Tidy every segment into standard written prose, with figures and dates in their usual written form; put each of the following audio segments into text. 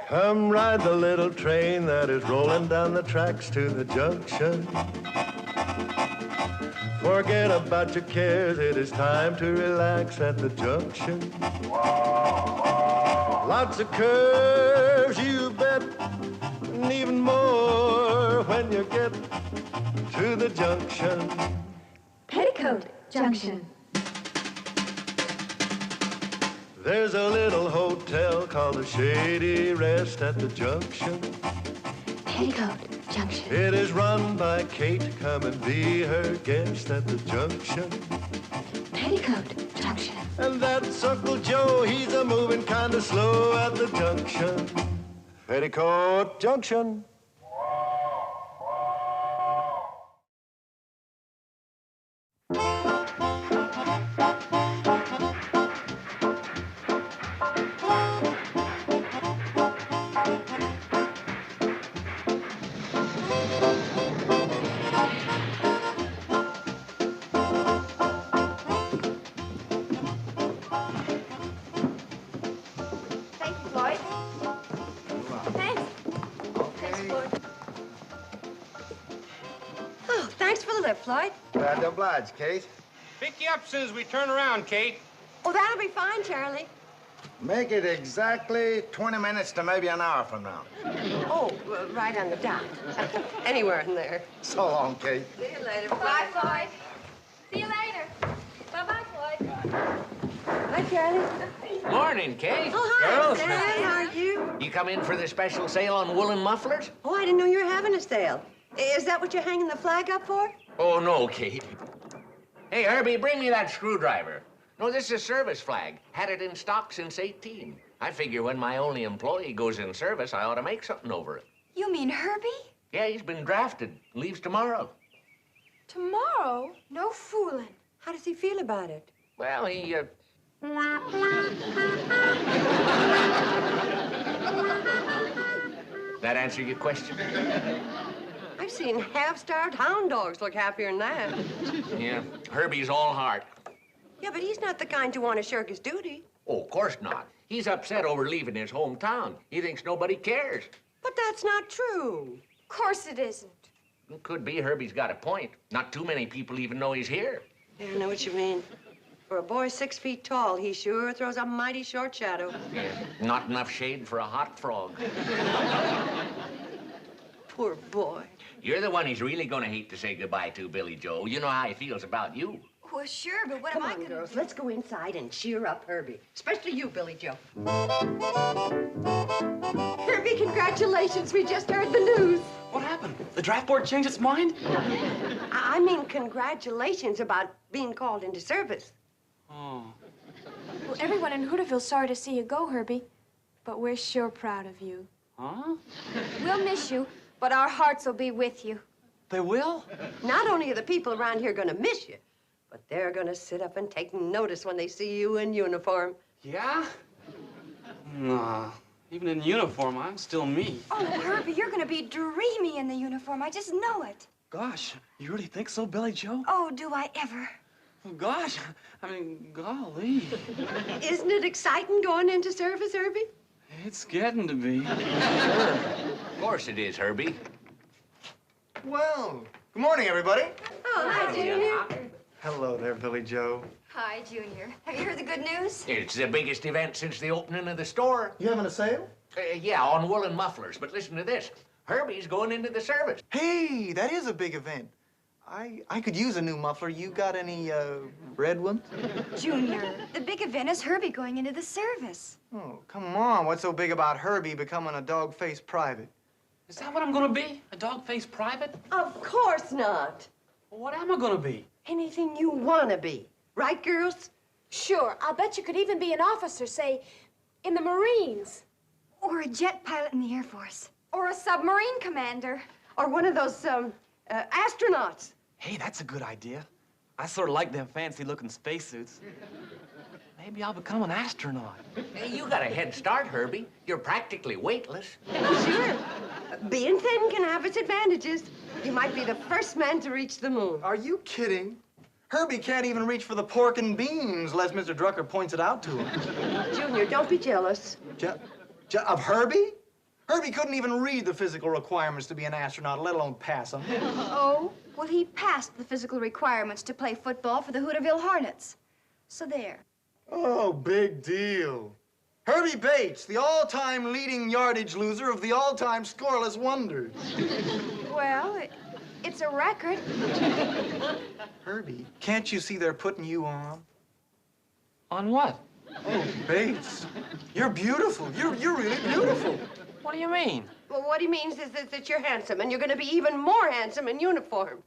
Come ride the little train that is rolling down the tracks to the junction. Forget about your cares, it is time to relax at the junction. Lots of curves, you bet, and even more when you get to the junction. Petticoat Junction. There's a little hotel called the Shady Rest at the junction. Petticoat Junction. It is run by Kate. Come and be her guest at the junction. Petticoat Junction. And that's Uncle Joe. He's a moving kind of slow at the junction. Petticoat Junction. Floyd. Glad to oblige, Kate. Pick you up as soon as we turn around, Kate. Oh, that'll be fine, Charlie. Make it exactly 20 minutes to maybe an hour from now. Oh, right on the dot. Anywhere in there. So long, Kate. See you later. Bye, Floyd. See you later. Bye-bye, Floyd. Hi, Charlie. Morning, Kate. Oh, hi, Girls. Sam. How are you? You come in for the special sale on woolen mufflers? Oh, I didn't know you were having a sale. Is that what you're hanging the flag up for? Oh, no, Kate. Hey, Herbie, bring me that screwdriver. No, this is a service flag. Had it in stock since 18. I figure when my only employee goes in service, I ought to make something over it. You mean Herbie? Yeah, he's been drafted. Leaves tomorrow. Tomorrow? No fooling. How does he feel about it? Well, he, That answer your question? I've seen half-starved hound dogs look happier than that. Yeah, Herbie's all heart. Yeah, but he's not the kind to want to shirk his duty. Oh, of course not. He's upset over leaving his hometown. He thinks nobody cares. But that's not true. Of course it isn't. It could be Herbie's got a point. Not too many people even know he's here. Yeah, I know what you mean. For a boy 6 feet tall, he sure throws a mighty short shadow. Yeah, not enough shade for a hot frog. Poor boy. You're the one he's really gonna hate to say goodbye to, Billy Joe. You know how he feels about you. Well, sure, but what Come am I on, gonna girls, do? let's go inside and cheer up Herbie. Especially you, Billy Joe. Herbie, congratulations. We just heard the news. What happened? The draft board changed its mind? I mean, congratulations about being called into service. Oh. Well, everyone in Hooterville's sorry to see you go, Herbie. But we're sure proud of you. Huh? We'll miss you, but our hearts will be with you. They will? Not only are the people around here going to miss you, but they're going to sit up and take notice when they see you in uniform. Yeah? Nah. Even in uniform, I'm still me. Oh, Herbie, you're gonna be dreamy in the uniform. I just know it. Gosh, you really think so, Billy Joe? Oh, do I ever? Oh, gosh, I mean, golly. Isn't it exciting going into service, Herbie? It's getting to be. Sure. Of course it is, Herbie. Well, good morning, everybody. Oh, hi, Junior. Hello there, Billy Joe. Hi, Junior. Have you heard the good news? It's the biggest event since the opening of the store. You having a sale? Yeah, on woolen mufflers. But listen to this. Herbie's going into the service. Hey, that is a big event. I could use a new muffler. You got any, red ones? Junior, the big event is Herbie going into the service. Oh, come on. What's so big about Herbie becoming a dog-faced private? Is that what I'm gonna be? A dog-faced private? Of course not. Well, what am I gonna be? Anything you want to be. Right, girls? Sure, I'll bet you could even be an officer, say, in the Marines. Or a jet pilot in the Air Force. Or a submarine commander. Or one of those, astronauts. Hey, that's a good idea. I sort of like them fancy-looking spacesuits. Maybe I'll become an astronaut. Hey, you got a head start, Herbie. You're practically weightless. Sure. Being thin can have its advantages. You might be the first man to reach the moon. Are you kidding? Herbie can't even reach for the pork and beans unless Mr. Drucker points it out to him. Junior, don't be jealous. Of Herbie? Herbie couldn't even read the physical requirements to be an astronaut, let alone pass them. Oh, well, he passed the physical requirements to play football for the Hooterville Hornets. So there. Oh, big deal. Herbie Bates, the all-time leading yardage loser of the all-time scoreless wonders. Well, it's a record. Herbie, can't you see they're putting you on? On what? Oh, Bates, you're beautiful. You're really beautiful. What do you mean? Well, what he means is that you're handsome, and you're going to be even more handsome in uniform.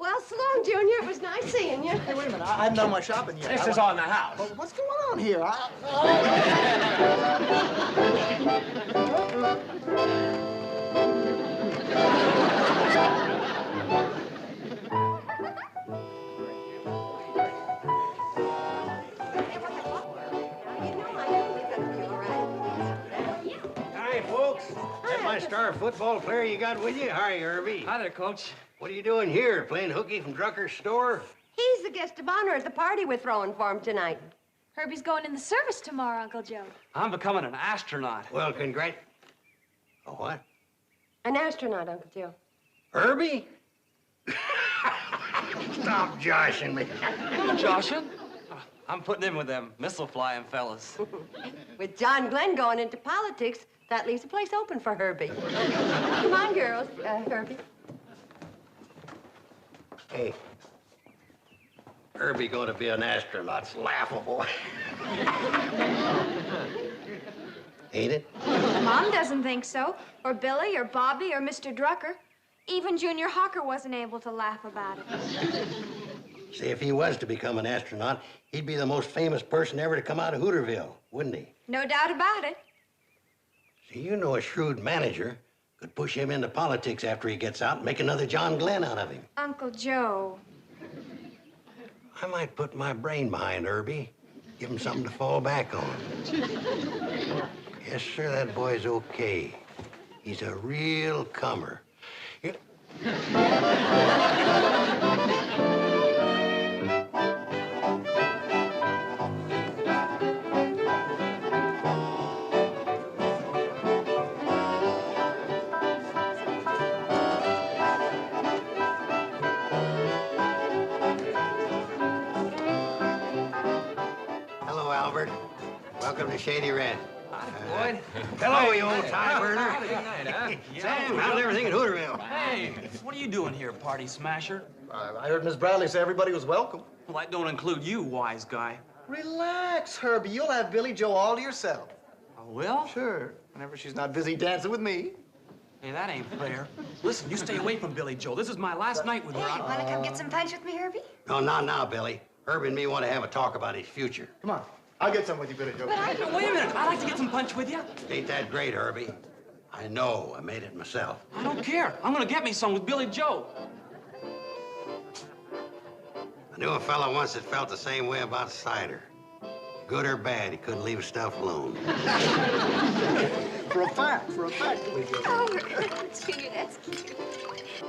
Well, so long, Junior. It was nice seeing you. Hey, wait a minute. I haven't done my shopping yet. This is on the house. Well, what's going on here? Hi, folks. That my star football player you got with you? Hi, Herbie. Hi there, Coach. What are you doing here? Playing hooky from Drucker's store? He's the guest of honor at the party we're throwing for him tonight. Herbie's going in the service tomorrow, Uncle Joe. I'm becoming an astronaut. Well, Oh, what? An astronaut, Uncle Joe. Herbie? Stop joshing me. I'm joshing. I'm putting in with them missile flying fellas. With John Glenn going into politics, that leaves a place open for Herbie. Come on, girls. Herbie. Hey. Herbie going to be an astronaut's laughable. Ain't it? Mom doesn't think so. Or Billy, or Bobby, or Mr. Drucker. Even Junior Hawker wasn't able to laugh about it. See, if he was to become an astronaut, he'd be the most famous person ever to come out of Hooterville, wouldn't he? No doubt about it. See, you know a shrewd manager could push him into politics after he gets out and make another John Glenn out of him. Uncle Joe. I might put my brain behind Herbie, give him something to fall back on. Yes, sir, that boy's okay. He's a real comer. Hello, Albert. Welcome to Shady Red. Boyd. Hello, you old tie burner. Howdy, good night, huh? Sam, how's everything in Hooterville? Hey, what are you doing here, party smasher? I heard Miss Bradley say everybody was welcome. Well, that don't include you, wise guy. Relax, Herbie. You'll have Billy Joe all to yourself. Oh, well? Sure, whenever she's not busy dancing with me. Hey, that ain't fair. Listen, you stay away from Billy Joe. This is my last night with her. Hey, wanna come get some punch with me, Herbie? No, not now, Billy. Herbie and me want to have a talk about his future. Come on. I'll get some with you, Billy Joe. Wait a minute. I'd like to get some punch with you. Ain't that great, Herbie? I know. I made it myself. I don't care. I'm gonna get me some with Billy Joe. I knew a fellow once that felt the same way about cider. Good or bad, he couldn't leave his stuff alone. For a fact, Billy Joe. Oh, Junior, that's cute.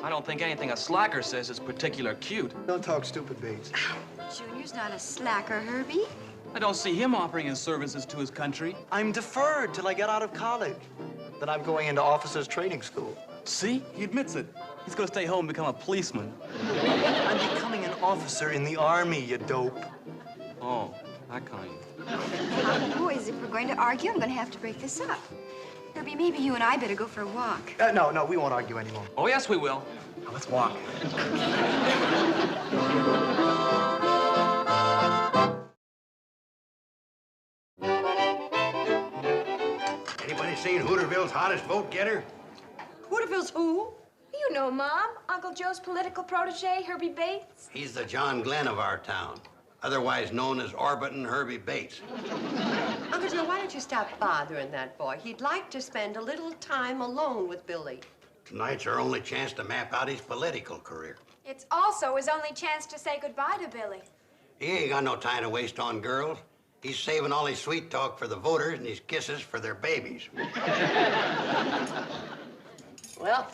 I don't think anything a slacker says is particular cute. Don't talk stupid, Bates. Junior's not a slacker, Herbie. I don't see him offering his services to his country. I'm deferred till I get out of college. Then I'm going into officers' training school. See? He admits it. He's gonna stay home and become a policeman. I'm becoming an officer in the Army, you dope. Oh, that kind. Boys, if we're going to argue, I'm going to have to break this up. Herbie, maybe you and I better go for a walk. No, we won't argue anymore. Oh, yes, we will. Now, let's walk. Anybody seen Hooterville's hottest vote getter? Hooterville's who? You know, Mom. Uncle Joe's political protege, Herbie Bates. He's the John Glenn of our town, otherwise known as Orbitin' Herbie Bates. Uncle Joe, why don't you stop bothering that boy? He'd like to spend a little time alone with Billy. Tonight's our only chance to map out his political career. It's also his only chance to say goodbye to Billy. He ain't got no time to waste on girls. He's saving all his sweet talk for the voters and his kisses for their babies. Well,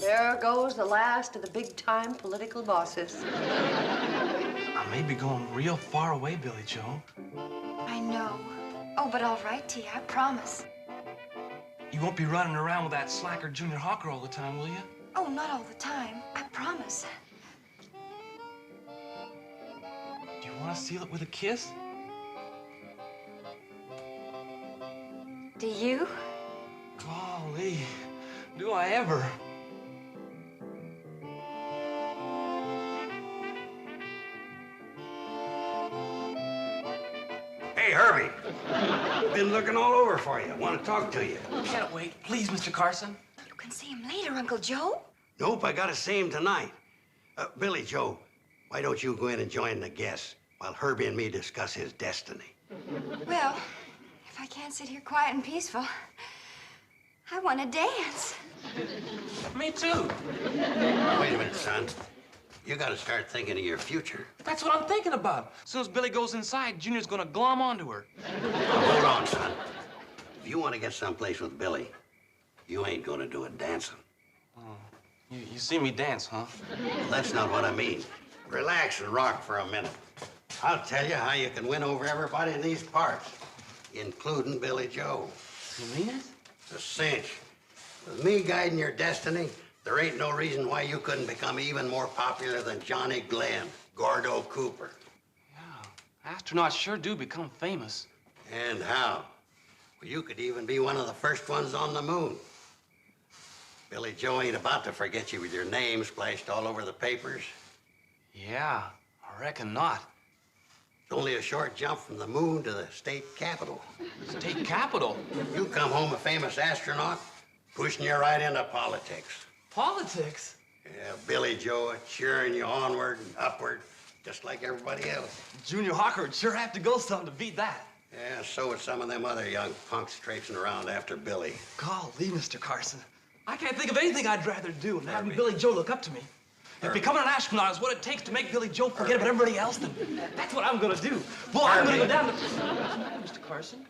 there goes the last of the big-time political bosses. I may be going real far away, Billy Joe. I know. Oh, but all right, T, I promise. You won't be running around with that slacker Junior Hawker all the time, will you? Oh, not all the time. I promise. Do you want to seal it with a kiss? Do you? Golly, do I ever? Hey, Herbie. Been looking all over for you. Want to talk to you. Can't wait. Please, Mr. Carson. You can see him later, Uncle Joe. Nope, I gotta see him tonight. Billy Joe, why don't you go in and join the guests while Herbie and me discuss his destiny? Well, if I can't sit here quiet and peaceful, I want to dance. Me too. Wait a minute, son. You gotta start thinking of your future. That's what I'm thinking about. As soon as Billy goes inside, Junior's gonna glom onto her. Hold on, son. If you want to get someplace with Billy, you ain't gonna do it dancing. You see me dance, huh? Well, that's not what I mean. Relax and rock for a minute. I'll tell you how you can win over everybody in these parts, including Billy Joe. You mean it? It's a cinch. With me guiding your destiny, there ain't no reason why you couldn't become even more popular than Johnny Glenn, Gordo Cooper. Yeah, astronauts sure do become famous. And how? Well, you could even be one of the first ones on the moon. Billy Joe ain't about to forget you with your name splashed all over the papers. Yeah, I reckon not. It's only a short jump from the moon to the state capitol. State capitol? You come home a famous astronaut, pushing you right into politics. Politics? Yeah, Billy Joe cheering you onward and upward, just like everybody else. Junior Hawker would sure have to go some to beat that. Yeah, so would some of them other young punks traipsing around after Billy. Golly, Mr. Carson. I can't think of anything I'd rather do than having Billy Joe look up to me. If becoming an astronaut is what it takes to make Billy Joe forget about everybody else, then that's what I'm gonna do. Boy, I'm gonna go down to... Mr. Carson?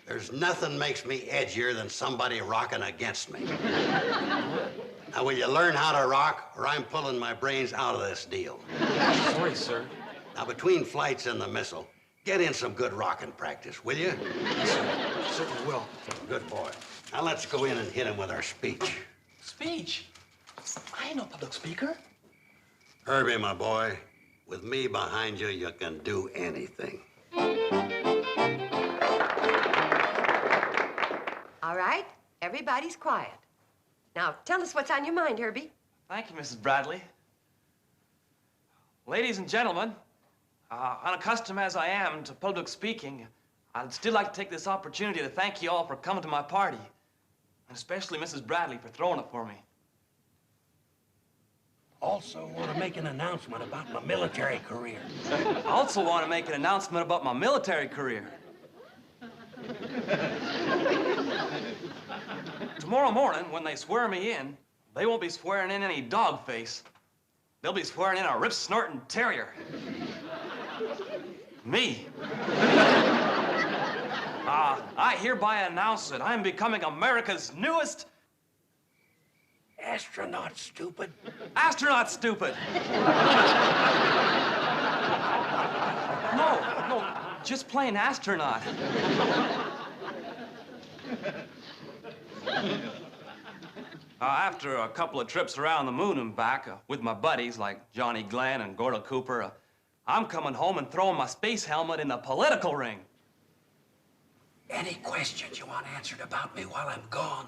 There's nothing makes me edgier than somebody rocking against me. Now, will you learn how to rock, or I'm pulling my brains out of this deal? Sorry, sir. Now, between flights and the missile, get in some good rocking practice, will you? Yes, sir. Certainly will. Good boy. Now, let's go in and hit him with our speech. Speech? I ain't no public speaker. Herbie, my boy, with me behind you, you can do anything. All right, everybody's quiet. Now, tell us what's on your mind, Herbie. Thank you, Mrs. Bradley. Ladies and gentlemen, unaccustomed as I am to public speaking, I'd still like to take this opportunity to thank you all for coming to my party, and especially Mrs. Bradley for throwing it for me. Also want to make an announcement about my military career. I also want to make an announcement about my military career. Tomorrow morning, when they swear me in, they won't be swearing in any dog face. They'll be swearing in a rip-snorting terrier. Me. I hereby announce that I'm becoming America's newest... Astronaut, stupid. Astronaut stupid. No, just plain astronaut. After a couple of trips around the moon and back with my buddies like Johnny Glenn and Gordo Cooper, I'm coming home and throwing my space helmet in the political ring. Any questions you want answered about me while I'm gone?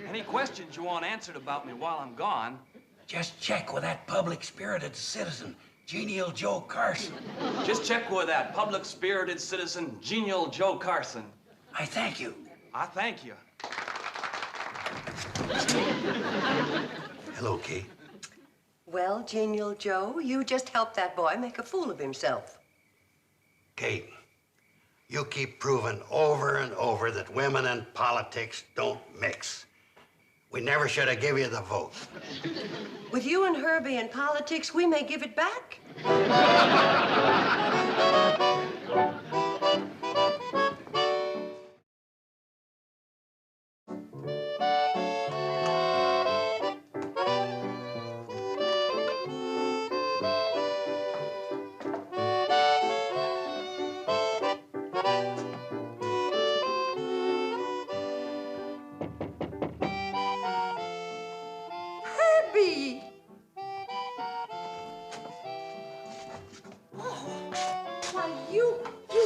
Any questions you want answered about me while I'm gone? Just check with that public-spirited citizen, Genial Joe Carson. Just check with that public-spirited citizen, Genial Joe Carson. I thank you. I thank you. Hello, Kate. Well, Genial Joe, you just helped that boy make a fool of himself. Kate, you keep proving over and over that women and politics don't mix. We never should have given you the vote. With you and Herbie in politics, we may give it back.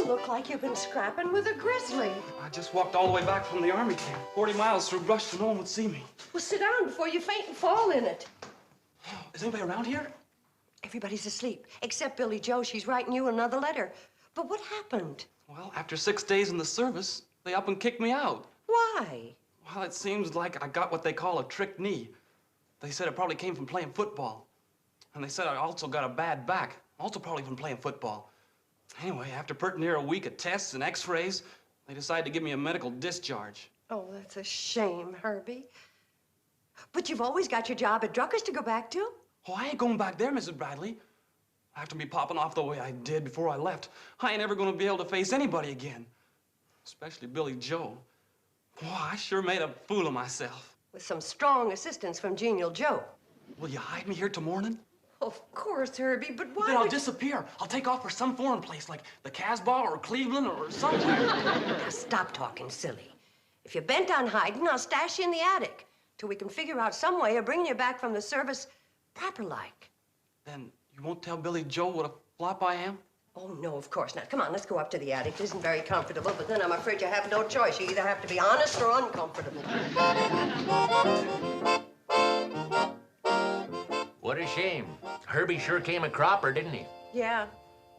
look like you've been scrapping with a grizzly. I just walked all the way back from the army camp, 40 miles through brush so no one would see me. Well, sit down before you faint and fall in it. Is anybody around here? Everybody's asleep, except Billy Joe. She's writing you another letter. But what happened? Well, after 6 days in the service, they up and kicked me out. Why? Well, it seems like I got what they call a trick knee. They said it probably came from playing football. And they said I also got a bad back, also probably from playing football. Anyway, after pretty near a week of tests and x-rays, they decided to give me a medical discharge. Oh, that's a shame, Herbie. But you've always got your job at Drucker's to go back to. Oh, I ain't going back there, Mrs. Bradley. After me popping off the way I did before I left, I ain't ever gonna be able to face anybody again. Especially Billy Joe. Boy, I sure made a fool of myself. With some strong assistance from Genial Joe. Will you hide me here till morning? Of course, Herbie, but why Then I'll would disappear. I'll take off for some foreign place like the Casbah or Cleveland or somewhere. Now, stop talking silly. If you're bent on hiding, I'll stash you in the attic till we can figure out some way of bringing you back from the service proper-like. Then you won't tell Billy Joe what a flop I am? Oh, no, of course not. Come on, let's go up to the attic. It isn't very comfortable, but then I'm afraid you have no choice. You either have to be honest or uncomfortable. What a shame. Herbie sure came a cropper, didn't he? Yeah,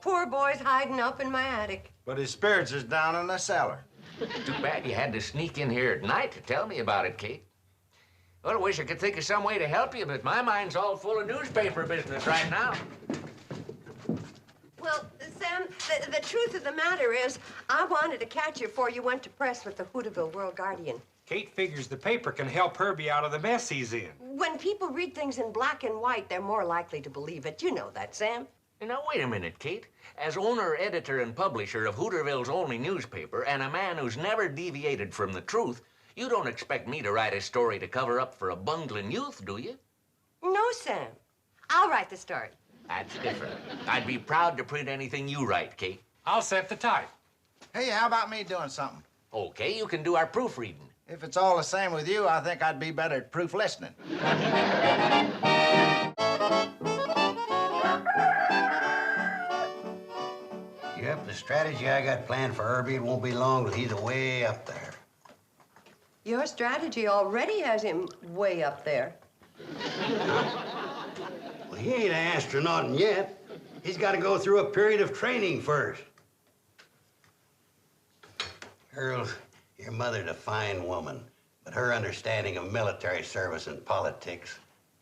poor boy's hiding up in my attic. But his spirits is down in the cellar. Too bad you had to sneak in here at night to tell me about it, Kate. Well, I wish I could think of some way to help you, but my mind's all full of newspaper business right now. Well, Sam, the truth of the matter is, I wanted to catch you before you went to press with the Hooterville World Guardian. Kate figures the paper can help Herbie out of the mess he's in. When people read things in black and white, they're more likely to believe it. You know that, Sam. Now, wait a minute, Kate. As owner, editor, and publisher of Hooterville's only newspaper, and a man who's never deviated from the truth, you don't expect me to write a story to cover up for a bungling youth, do you? No, Sam. I'll write the story. That's different. I'd be proud to print anything you write, Kate. I'll set the type. Hey, how about me doing something? Okay, you can do our proofreading. If it's all the same with you, I think I'd be better at proof listening. Yep, the strategy I got planned for Herbie won't be long till he's way up there. Your strategy already has him way up there. Well, he ain't an astronaut yet. He's got to go through a period of training first. Earl, your mother's a fine woman, but her understanding of military service and politics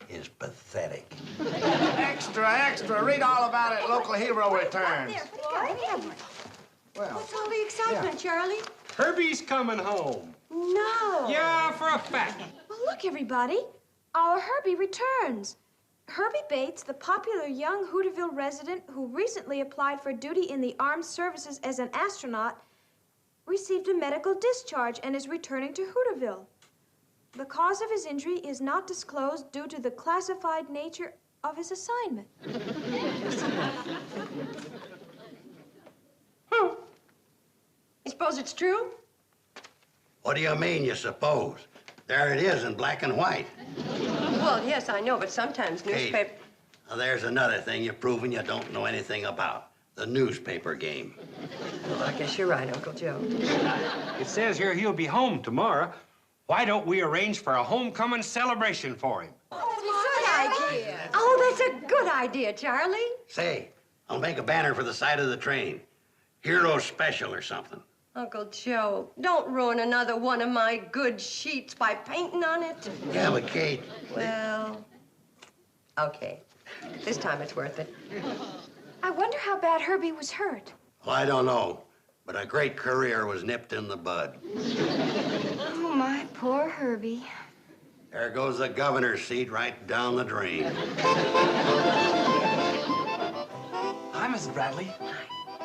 is pathetic. Extra, extra. Read all about it. Local hero returns. Well, What's all the excitement, Charlie? Herbie's coming home. No. Yeah, for a fact. Well, look, everybody. Our Herbie returns. Herbie Bates, the popular young Hooterville resident who recently applied for duty in the armed services as an astronaut, received a medical discharge and is returning to Hooterville. The cause of his injury is not disclosed due to the classified nature of his assignment. You suppose it's true? What do you mean, you suppose? There it is in black and white. Well, yes, I know, but sometimes Kate, newspaper... now there's another thing you're proving you don't know anything about. The newspaper game. Well, I guess you're right, Uncle Joe. It says here he'll be home tomorrow. Why don't we arrange for a homecoming celebration for him? Oh, good idea. Oh, that's a good idea, Charlie. Say, I'll make a banner for the side of the train. Hero special or something. Uncle Joe, don't ruin another one of my good sheets by painting on it. Yeah, but Kate... Well, okay. This time it's worth it. I wonder how bad Herbie was hurt. Well, I don't know, but a great career was nipped in the bud. Oh, my poor Herbie. There goes the governor's seat right down the drain. Hi, Mrs. Bradley.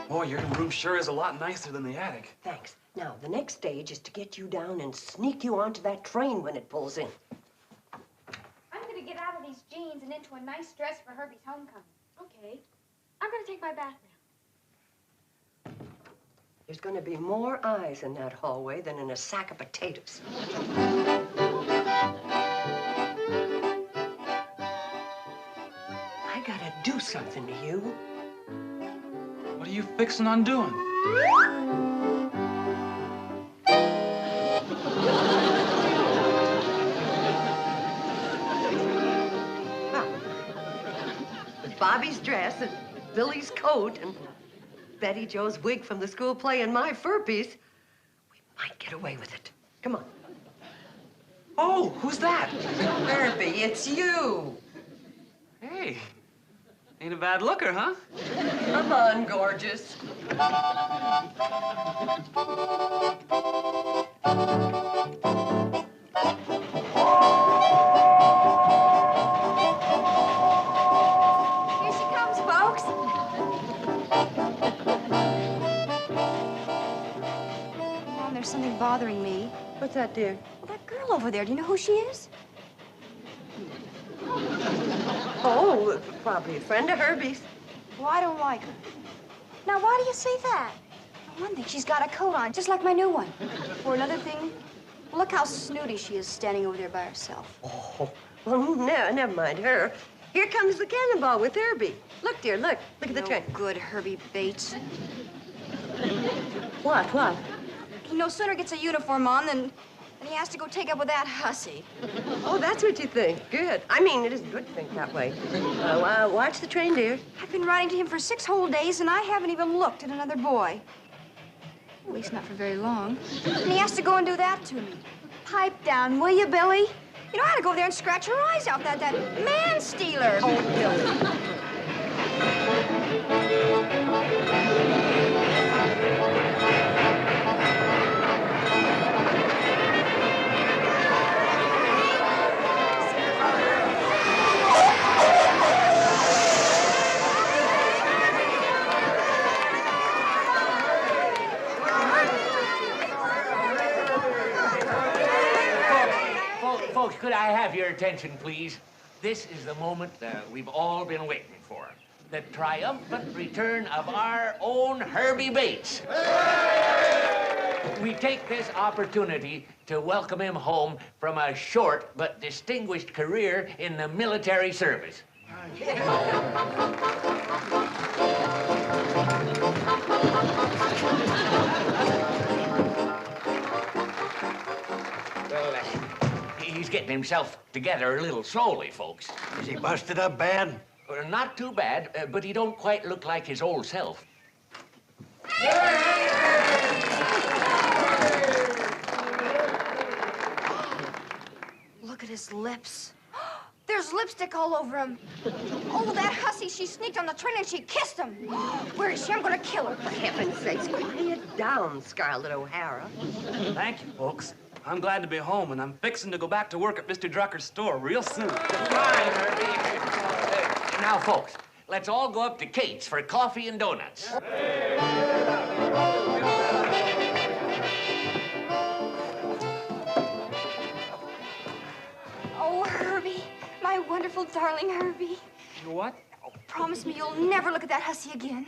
Boy, your room sure is a lot nicer than the attic. Thanks. Now, the next stage is to get you down and sneak you onto that train when it pulls in. I'm gonna get out of these jeans and into a nice dress for Herbie's homecoming. Okay. I'm gonna take my bath now. There's gonna be more eyes in that hallway than in a sack of potatoes. I gotta do something to you. What are you fixing on doing? With Bobby's dress and Billy's coat and Betty Jo's wig from the school play and my fur piece, we might get away with it. Come on. Oh, who's that? Herbie, it's you. Hey, ain't a bad looker, huh? Come on, gorgeous. Here she comes, folks. Mom, there's something bothering me. What's that, dear? Well, that girl over there, do you know who she is? Oh, probably a friend of Herbie's. Well, I don't like her. Now, why do you say that? For one thing, she's got a coat on, just like my new one. For another thing, look how snooty she is standing over there by herself. Oh, well, never mind her. Here comes the cannonball with Herbie. Look, dear, look. Look at the train. Good Herbie Bates. What? He no sooner gets a uniform on than he has to go take up with that hussy. Oh, that's what you think. Good. I mean, it isn't good to think that way. Watch the train, dear. I've been writing to him for 6 whole days, and I haven't even looked at another boy. At least not for very long. And he has to go and do that to me. Pipe down, will you, Billy? You know, I had to go there and scratch her eyes out, that man-stealer. Oh, Billy. Folks, could I have your attention, please? This is the moment we've all been waiting for. The triumphant return of our own Herbie Bates. We take this opportunity to welcome him home from a short but distinguished career in the military service. Well, he's getting himself together a little slowly, folks. Is he busted up bad? Not too bad, but he don't quite look like his old self. Look at his lips. There's lipstick all over him. Oh, that hussy, she sneaked on the train and she kissed him. Where is she? I'm gonna kill her. For heaven's sakes, quiet down, Scarlett O'Hara. Thank you, folks. I'm glad to be home, and I'm fixing to go back to work at Mr. Drucker's store real soon. Fine, Herbie. Now, folks, let's all go up to Kate's for coffee and donuts. Oh, Herbie, my wonderful darling Herbie. What? Oh, promise me you'll never look at that hussy again.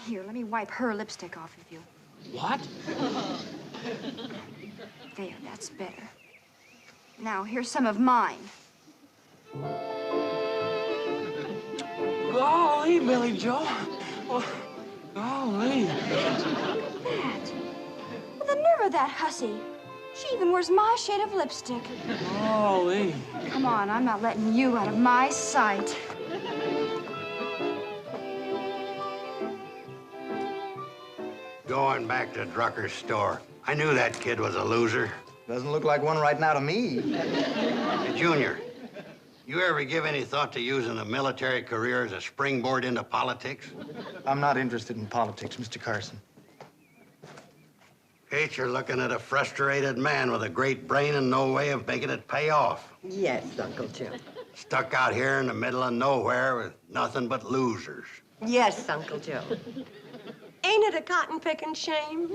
Here, let me wipe her lipstick off of you. What? There, that's better. Now, here's some of mine. Golly, Billy Joe. Oh, golly. Look at that. Well, the nerve of that hussy. She even wears my shade of lipstick. Golly. Come on, I'm not letting you out of my sight. Going back to Drucker's store. I knew that kid was a loser. Doesn't look like one right now to me. Hey, Junior, you ever give any thought to using a military career as a springboard into politics? I'm not interested in politics, Mr. Carson. Kate, you're looking at a frustrated man with a great brain and no way of making it pay off. Yes, Uncle Joe. Stuck out here in the middle of nowhere with nothing but losers. Yes, Uncle Joe. Ain't it a cotton-picking shame?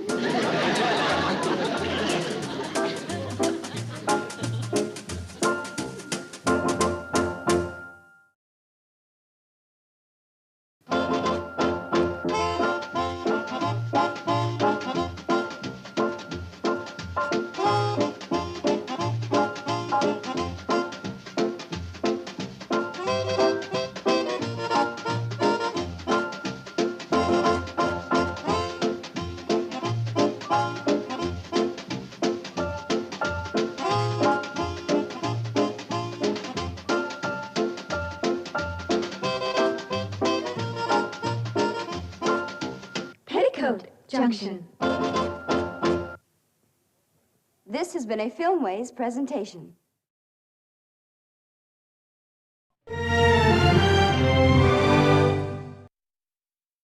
PetticoatJunction. This has been a Filmways presentation.